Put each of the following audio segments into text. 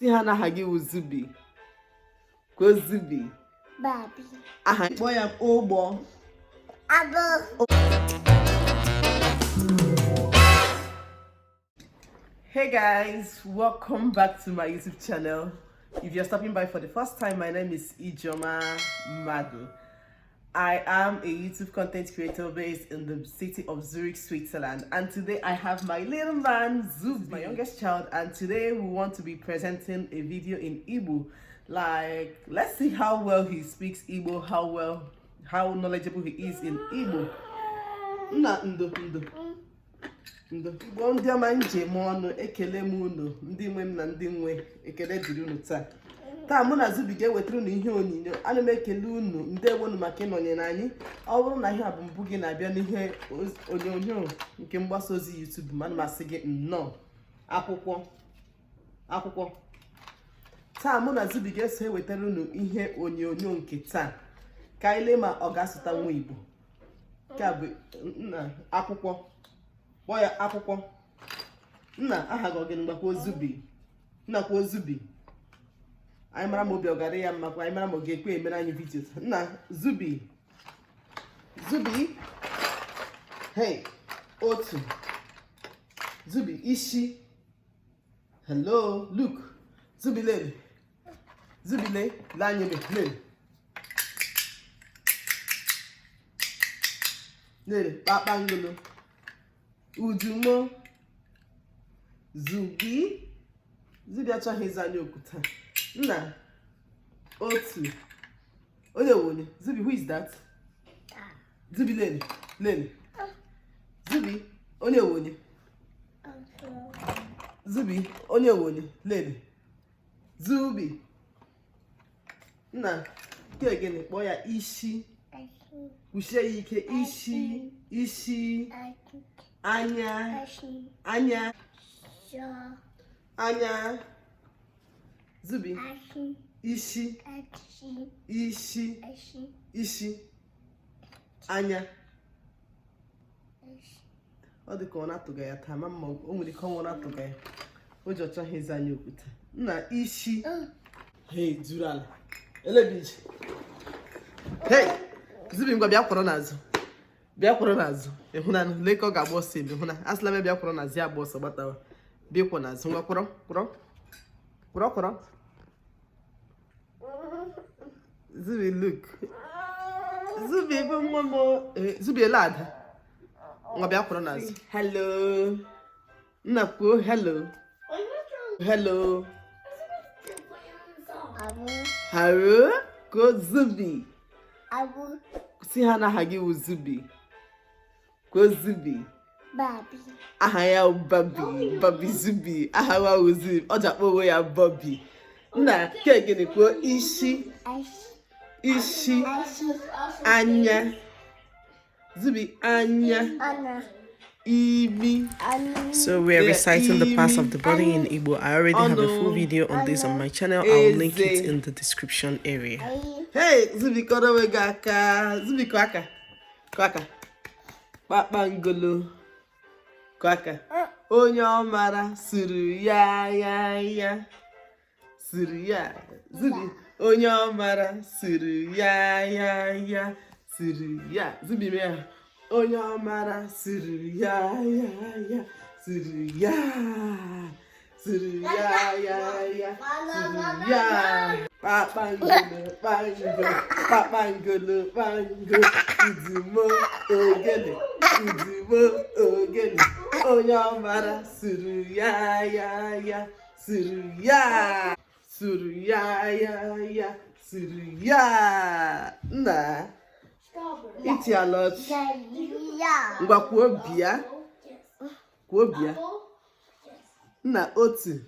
Si ha na aha gị Zubi. Kwa Zubi. Baby. Aha kpọọ ya ụgbọ. Abo. Hey guys, welcome back to my YouTube channel. If you're stopping by for the first time, my name is OMUGWO. I am a YouTube content creator based in the city of Zurich, Switzerland. And today I have my little man, Zubi, my youngest child. And today we want to be presenting a video in Igbo. Like, let's see how well he speaks Igbo, how knowledgeable he is in Igbo. Igbo ndị ọma njem ọnụ ekele m unu ndị nwe m na ndị nwe ekele dịrị unu taa mụ na Zubi ga-ewetara unu ihe onyinyo. Ana m ekele unu ndewo unu maka ịnọnyere anyị. Ọ bụrụ na ihe a bụ mbụ gị na-abịa n'ihe onyonyo nke mgbasa ozi YouTube, ma ana m asị gị nnọọ akwụkwọ taa mụ na Zubi ga-eso ewetara unu ihe onyonyo nke taa ka anyị lee ma ọ ga-asụta nwa Igbo. Ka bụ akwụkwọ kpọọ ya akwụkwọ. Nna aha gị ogene gbakwa Zubi. Nna kwa Zubi. Anyị mara ma obi ọ gara ya mma, kwa anyị mara ma ọ ga-ekwe emere anyị vidio. Nna Zubi. Hey, otu. Zubi ishi. Hello, look. Zubi lele. Zubi le anyị lele. Lele kpakpangolo. Ujumo. Zubi achọghị ịza anyị okuta. Nna otu. Onye wonye. Zubi, who is that? Zubi lele. Zubi, onye wonye. Zubi, onye wonye. Lele. Zubi. Nna nke gịnị kpọọ ya ishi. Kwuchie ya ike. Ishi. Anya. Zubi. Ishi. Anya. Ọ dị ka ọ na-atụga ya taa, ma o nwere ike ọ na-atụga ya. O ji ọchọ ịza anyị okwute. Nna ishi. Hey, duru ala. Elebiji. Hey, Zubi ngwa bịa kwụrụ n'azụ. Ịhụnanụ, lee ka ọ ga-agba ọsọ ebe hụna. Asịla m bịa kwụrụ n'azụ ya agba ọsọ gbatawa. Bịa kwụ n'azụ ngwa kwụrụ. Zubi, look. Zubi ebe nwa m. Zubi ele ada. Ngwa bịa kwụrụ n'azụ. Hello. Nna kwuo hello. Hello. Ko Zubi. Si ha na aha gị Zubi. Ko Zubi. Baby. Aha ya Babi Zubi. Aha wa Zubi. Ọ jakpọ onwe ya Bobby. Nna ke gịnị kwuo ishi. Anya. Zubi anya. Imi. So we're reciting the parts of the body in Igbo. I already have a full video on this on my channel. I'll link it in the description area. Hey, Zubi kọrọ we aka. Zubi kọ aka. Kpakpangolo. Kọ aka. Onye ọ mara suru ya. Zubi, onye ọ mara suru ya. Zubi me. Onye ọ mara suru ya. Kpakpangolo. Udumo ogele. Onye ọ mara suru ya. Nna iti alọchi. Ngwa kwuo bịa. Nna otu.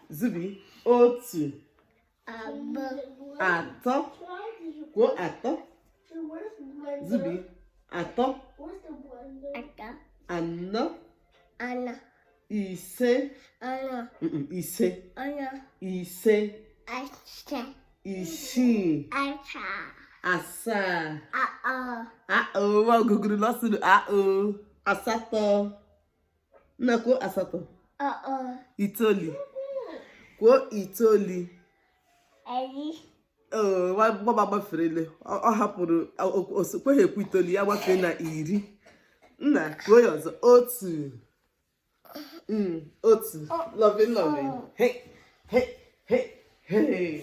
Zubi otu. Atọ. Kwuo atọ. Zubi atọ. Anọ. Ise. Isii. Asaa. Wa guguru lọsịrị asatọ. Nna kwuo asatọ. Itoli. Kwuo itoli. Gbaba ferele. Ọ hapụrụ kweghị ekwu itoli ya gbafee na iri. Nna kwuo ya ọzọ. Otu. Otu. Loving. Hey.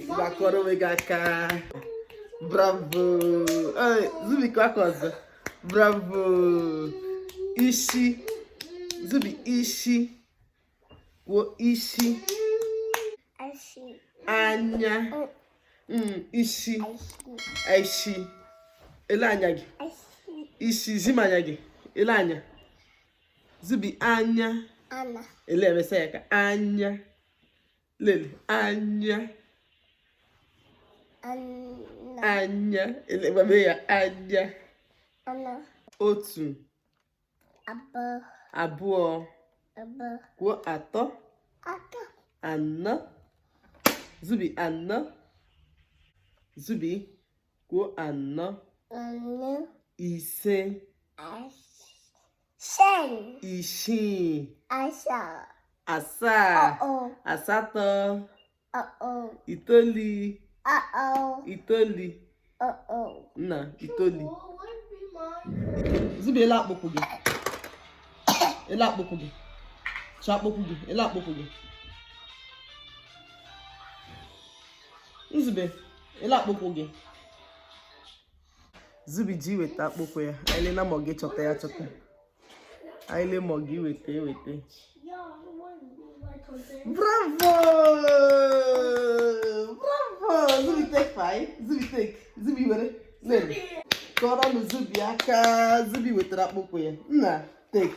Gbakọrọ onwe gị aka. Bravo. Zubi kwa aka ọzọ. Bravo. Ishi. Zubi ishi. Kwuo ishi. Anya. Ishi. Aishi. Ele anya gị. Ishi. Zim anya gị. Ele anya. Zubi anya. Ele emesa ya ka anya. Lele anya. Anya. Ele babe ya anya. Otu. Abụọ. Kwuo atọ. Anọ. Zubi anọ. Zubi kwuo anọ. Ise. Isii. Asaa. Asatọ. Itoli. Itoli. Nna itoli. Zubi ele akpụkpụ gị. Ele akpụkpụ gị. Chakpụkpụ gị. Ele akpụkpụ gị. Nzube ele akpụkpụ gị. Zubi ji weta akpụkpụ ya. Anyị na mọ gị chọta ya chọta. Anyị le mọ gị weta. Bravo! Zubi take 5. Zubi were. Lele. Kọrọ nụ Zubi aka. Zubi wetara akpụkpụ ya. Nna take.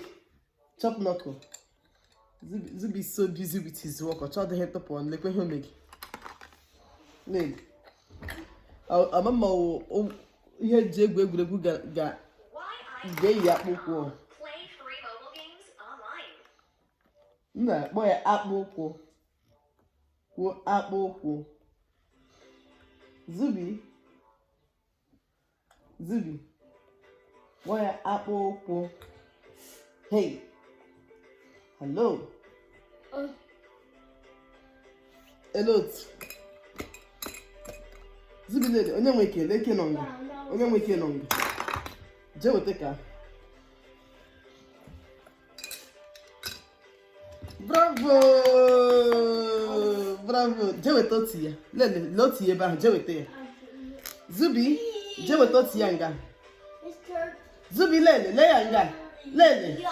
Chop knuckle. Zubi is so busy with his work. Ọ chọọ dịghị tọpụ ọnụ. Lekwe ihe ome gị. Lele. Amama ihe eji egwuregwu ga-eyi akpụkpụ. Nna kpọ ya akpụkpụ. Kwuo akpụkpụ. Zubi kpọ ya akpụkpụ. Hey. Hello. Hello. Zubi lele onye nwe ike leke nọ nga. Onye nwe ike nọ nga. Jee weta ka. Bravo! Jee weta otu ya. Lele otu ya ebe ahụ. Jee weta ya. Zubi jee weta otu ya nga. Zubi lele lee ya nga. Lele.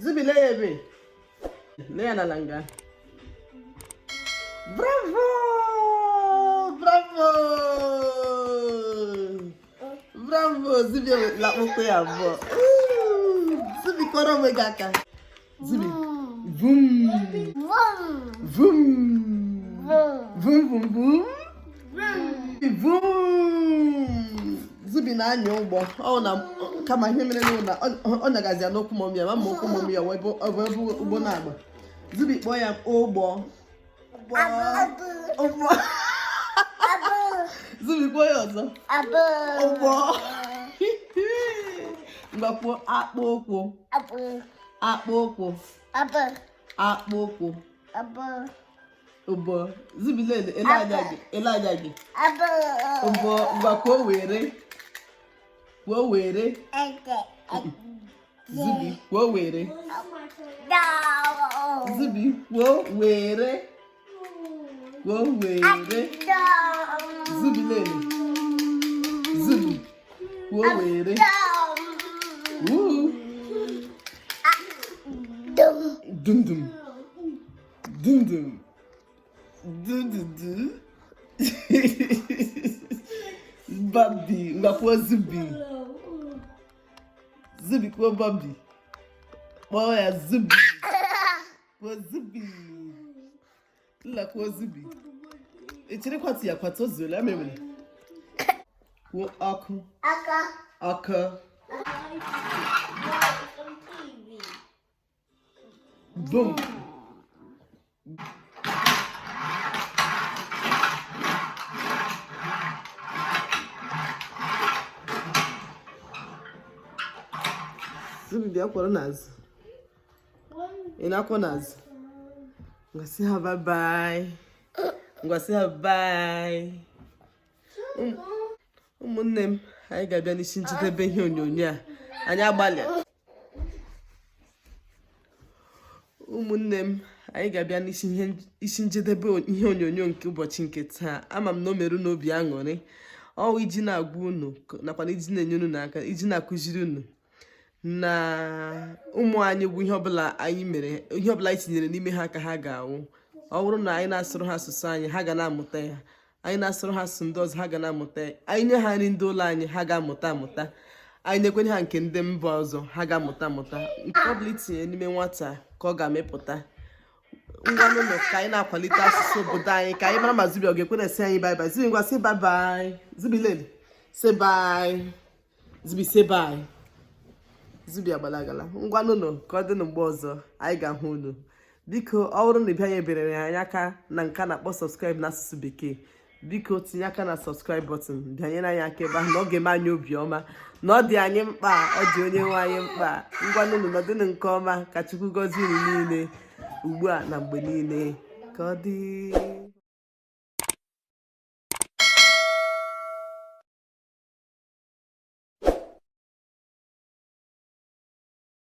Zubi lee ya ebe. Lee ya n'ala nga. Bravo! Zubi la akpụkpụ ya abụọ. Zubi kọrọ onwe gị aka. Zubi. Vum. Zubi na-anya ụgbọ. Ọ na kama ihe mere n'ụlọ ọ nagazi ya n'okwu mọmị ya ma okwu mọmị ya ọ bụ ụgbọ na-agba. Zubi kpọọ ya ụgbọ. Zubi kpọọ ya ọzọ. Ụgbọ. Mgbakwuo akpụkpụ. Ụbọ. Zubi lele ele anya gị. Ụbọ mgbakwuo were. Zubi kwuo were. Zubi kwuo were. Zubi lele. Zubi kwuo were. Dum. Babi, ngakwa Zubi. Zubi kwa babi. Kwa ya Zubi. Kwa Zubi. La kwa Zubi. Echere kwa ti ya kwa tozo la memele. Kwa aku. Aka. Boom. Zubi bịa kwọrọ n'azụ. Inakonas. Ngwa say her bye bye. Ngwa say her bye. Ụmụnne m, anyị ga-abịa n'isi njedebe ihe onyonyo a. Anyị agbalịa. Ụmụnne m, anyị ga-abịa n'isi njedebe ihe onyonyo nke ụbọchị nke taa. Ama m na o merụ n'obi aṅụrị. Ọ iji na-agwa unu nakwa iji na-enye unu n'aka, iji na-akụziri unu na ụmụ anyị bụ ihe ọbụla anyị mere, ihe ọbụla anyị tinyere n'ime ha ka ha ga-awụ. Ọ bụrụ na anyị na-asụrụ ha asụsụ anyị, ha ga na-amụta ya. Anyị na-asụrụ ha asụsụ ndị ọzọ, ha ga na-amụta ya. Anyị nye ha nri ndị ụlọ anyị, ha ga-amụta amụta. Anyị na-ekwenye ha nke ndị mba ọzọ, ha ga-amụta amụta. Nke ọ bụla itinye n'ime nwata ka ọ ga-amịpụta. Ngwa n'ụlọ ka anyị na-akwalite asụsụ obodo anyị, ka anyị mara ma Zubi ọ ga-ekwe na-esi anyị bye bye. Zubi ngwa say bye bye. Zubi lele say bye. Zubi say bye. Zubi agbalagala. Ngwa n'ụlọ ka ọ dị na mgbe ọzọ anyị ga-ahụ unu. Biko ọ bụrụ na ị bịaghị ebere anyị aka na nke na-akpọ subscribe n'asụsụ bekee, biko tinye aka na subscribe button, bịanyere anyị aka ebe ahụ na ọ ga-eme anyị obiọma, na ọ dị anyị mkpa, ọ dị onye nwe anyị mkpa. Ngwa n'ụlọ nọdụnụ nke ọma, ka Chukwu gọzie unu niile ugbu a na mgbe niile. Ka ọ dị.